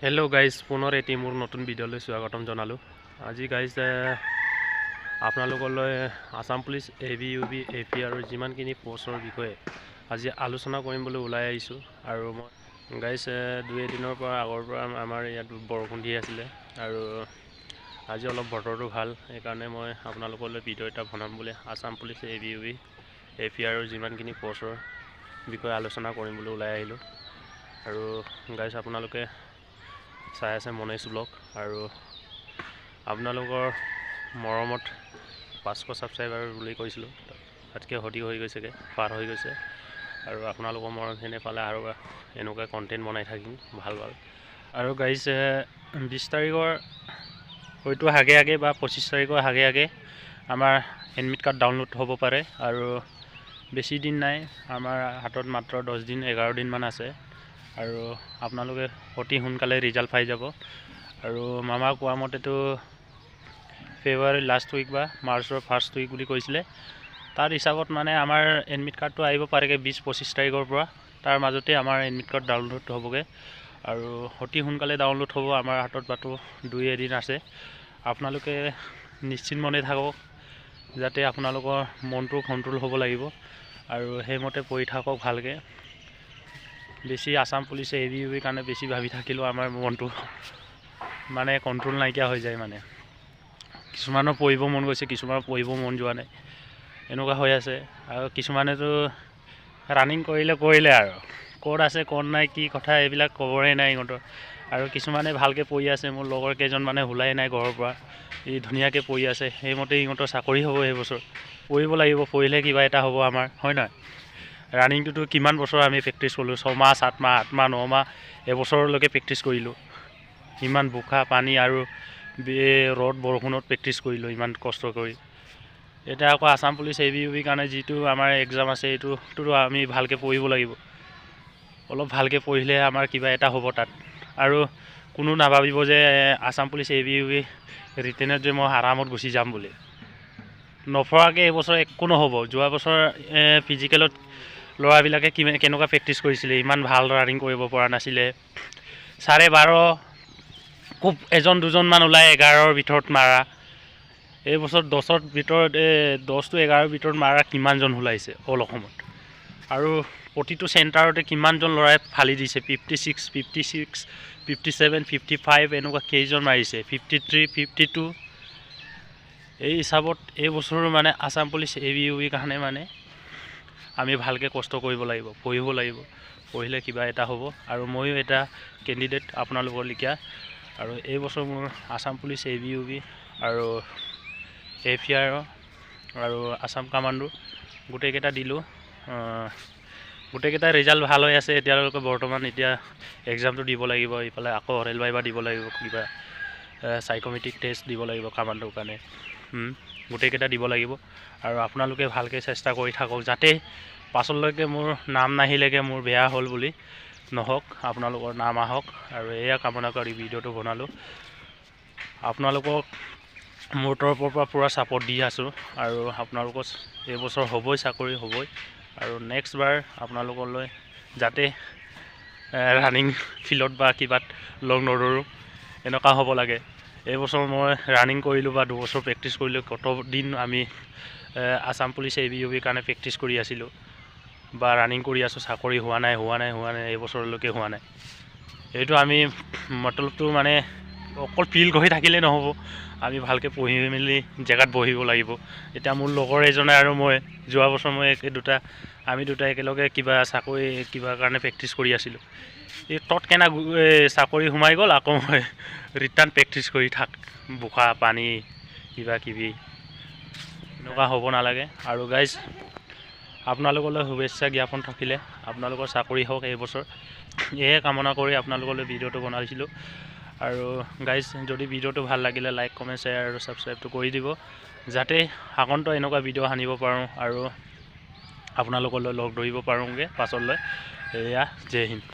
Hello' guys, পুনৰ এটি মোৰ নতুন ভিডিঅ'লৈ স্বাগতম জনালোঁ। আজি গাইজ আপোনালোকলৈ আছাম পুলিচ ABUB AP আৰু যিমানখিনি পষ্টৰ বিষয়ে আজি আলোচনা কৰিম বুলি ওলাই আহিছোঁ। আৰু মই গাইজ 2-এদিনৰ পৰা আগৰ পৰা আমাৰ ইয়াত বৰষুণ দি আছিলে আৰু আজি অলপ বতৰটো ভাল, সেইকাৰণে মই আপোনালোকলৈ ভিডিঅ' এটা বনাম বুলি আছাম পুলিচ ABUB AP আৰু যিমানখিনি পষ্টৰ বিষয়ে আলোচনা কৰিম বুলি ওলাই আহিলোঁ। আৰু গাইজ আপোনালোকে চাই আছে মনেশ ব্লগ, আৰু আপোনালোকৰ মৰমত 500 ছাবস্ক্ৰাইবাৰ বুলি কৈছিলোঁ, তাতকৈ অধিক হৈ গৈছেগৈ, পাৰ হৈ গৈছে। আৰু আপোনালোকৰ মৰমখিনি পালে আৰু এনেকুৱা কণ্টেণ্ট বনাই থাকিম ভাল। আৰু গাইজ 20 তাৰিখৰ হয়তো আগে বা 25 তাৰিখৰ আগে আমাৰ এডমিট কাৰ্ড ডাউনলোড হ'ব পাৰে। আৰু বেছি দিন নাই, আমাৰ হাতত মাত্ৰ 10-11 দিনমান আছে। আৰু আপোনালোকে অতি সোনকালে ৰিজাল্ট পাই যাব। আৰু মামা কোৱা মতেতো ফেব্ৰুৱাৰীৰ লাষ্ট উইক বা মাৰ্চৰ ফাৰ্ষ্ট উইক বুলি কৈছিলে। তাৰ হিচাপত মানে আমাৰ এডমিট কাৰ্ডটো আহিব পাৰেগৈ 20-25 তাৰিখৰ পৰা। তাৰ মাজতে আমাৰ এডমিট কাৰ্ড ডাউনলোড হ'বগৈ, আৰু অতি সোনকালে ডাউনলোড হ'ব। আমাৰ হাতত মাত্ৰ 2 এদিন আছে। আপোনালোকে নিশ্চিত মনে থাকক, যাতে আপোনালোকৰ মনটো কণ্ট্ৰল হ'ব লাগিব, আৰু সেইমতে পঢ়ি থাকক ভালকৈ। বেছি আছাম পুলিচ ABUB কাৰণে বেছি ভাবি থাকিলেও আমাৰ মনটো মানে কণ্ট্ৰল নাইকিয়া হৈ যায়। মানে কিছুমানৰ পঢ়িব মন গৈছে, কিছুমানৰ পঢ়িব মন যোৱা নাই, এনেকুৱা হৈ আছে। আৰু কিছুমানেতো ৰানিং কৰিলে আৰু ক'ত আছে ক'ত নাই কি কথা এইবিলাক খবৰে নাই ইহঁতৰ। আৰু কিছুমানে ভালকৈ পঢ়ি আছে, মোৰ লগৰ কেইজনমানে ওলাই নাই ঘৰৰ পৰা, ধুনীয়াকৈ পঢ়ি আছে। সেইমতে ইহঁতৰ চাকৰি হ'ব এইবছৰ। পঢ়িব লাগিব, পঢ়িলে কিবা এটা হ'ব আমাৰ, হয় নহয়? ৰানিংটোতো কিমান বছৰ আমি প্ৰেক্টিছ কৰিলোঁ, 6 মাহ 7 মাহ 8 মাহ 9 মাহ এবছৰলৈকে প্ৰেক্টিছ কৰিলোঁ। ইমান বোকা পানী আৰু ৰ'দ বৰষুণত প্ৰেক্টিছ কৰিলোঁ ইমান কষ্ট কৰি। এতিয়া আকৌ আছাম পুলিচ ABUB কাৰণে যিটো আমাৰ এক্সাম আছে, এইটোতো আমি ভালকৈ পঢ়িব লাগিব। অলপ ভালকৈ পঢ়িলে আমাৰ কিবা এটা হ'ব তাত। আৰু কোনো নাভাবিব যে আছাম পুলিচ ABUB ৰিটেনত যে মই আৰামত গুচি যাম বুলি। নপঢ়াকৈ এইবছৰ একো নহ'ব। যোৱা বছৰ ফিজিকেলত ল'ৰাবিলাকে কেনেকুৱা প্ৰেক্টিছ কৰিছিলে, ইমান ভাল ৰানিং কৰিব পৰা নাছিলে। 12.5 খুব 1-2জনমান ওলাই 11ৰ ভিতৰত মাৰা। এইবছৰ 10ৰ ভিতৰত 10-11ৰ ভিতৰত মাৰা কিমানজন ওলাইছে অল অসমত। আৰু প্ৰতিটো চেণ্টাৰতে কিমানজন ল'ৰাই ফালি দিছে, 56, 56, 57, 55 এনেকুৱা কেইজন মাৰিছে, 53, 52। এই হিচাপত এইবছৰ মানে আছাম পুলিচ ABUB কাৰণে মানে আমি ভালকৈ কষ্ট কৰিব লাগিব, পঢ়িব লাগিব। পঢ়িলে কিবা এটা হ'ব। আৰু ময়ো এটা কেণ্ডিডেট আপোনালোকৰ লেখীয়া। আৰু এইবছৰ মোৰ আছাম পুলিচ ABUB আৰু AFR আৰু আছাম কামাণ্ডো গোটেইকেইটা দিলোঁ। গোটেইকেইটা ৰিজাল্ট ভাল হৈ আছে এতিয়ালৈকে বৰ্তমান। এতিয়া এক্সামটো দিব লাগিব, ইফালে আকৌ অৰেল ভাইভা দিব লাগিব, কিবা চাইক'মেট্ৰিক টেষ্ট দিব লাগিব কামাণ্ডোৰ কাৰণে। গোটেইকেইটা দিব লাগিব। আৰু আপোনালোকে ভালকৈ চেষ্টা কৰি থাকক, যাতে পাছলৈকে মোৰ নাম নাহিলেগৈ মোৰ বেয়া হ'ল বুলি নহওক, আপোনালোকৰ নাম আহক। আৰু এয়া কামনা কৰি ভিডিঅ'টো বনালোঁ। আপোনালোকক মোৰ তৰফৰ পৰা পূৰা ছাপোৰ্ট দি আছোঁ। আৰু আপোনালোকৰ এইবছৰ হ'বই, চাকৰি হ'বই। আৰু নেক্সট বাৰ আপোনালোকলৈ যাতে ৰানিং ফিল্ডত বা কিবাত লগ নধৰোঁ, এনেকুৱা হ'ব লাগে। এইবছৰ মই ৰানিং কৰিলোঁ বা 2 বছৰ প্ৰেক্টিছ কৰিলোঁ, কত দিন আমি আছাম পুলিচ ABUB কাৰণে প্ৰেক্টিছ কৰি আছিলোঁ বা ৰানিং কৰি আছোঁ, চাকৰি হোৱা নাই এইবছৰলৈকে হোৱা নাই। এইটো আমি মতলবটো মানে অকল ফিল কৰি থাকিলেই নহ'ব, আমি ভালকৈ পঢ়ি মেলি জেগাত বহিব লাগিব। এতিয়া মোৰ লগৰ এজনে আৰু মই যোৱা বছৰ আমি দুটা একেলগে চাকৰি কিবা কাৰণে প্ৰেক্টিছ কৰি আছিলোঁ। এই তৎকেনা চাকৰি সোমাই গ'ল, আকৌ মই ৰিটাৰ্ণ প্ৰেক্টিছ কৰি বোকা পানী কিবা কিবি এনেকুৱা হ'ব নালাগে। আৰু গাইজ আপোনালোকলৈ শুভেচ্ছা জ্ঞাপন থাকিলে, আপোনালোকৰ চাকৰি হওক এইবছৰ, এয়ে কামনা কৰি আপোনালোকলৈ ভিডিঅ'টো বনাইছিলোঁ। আৰু গাইজ যদি ভিডিঅ'টো ভাল লাগিলে লাইক কমেণ্ট শ্বেয়াৰ আৰু ছাবস্ক্ৰাইবটো কৰি দিব, যাতে আগন্তুক এনেকুৱা ভিডিঅ' আনিব পাৰোঁ আৰু আপোনালোকলৈ লগ ধৰিব পাৰোঁগৈ পাছলৈ। এয়া জয় হিন্দ।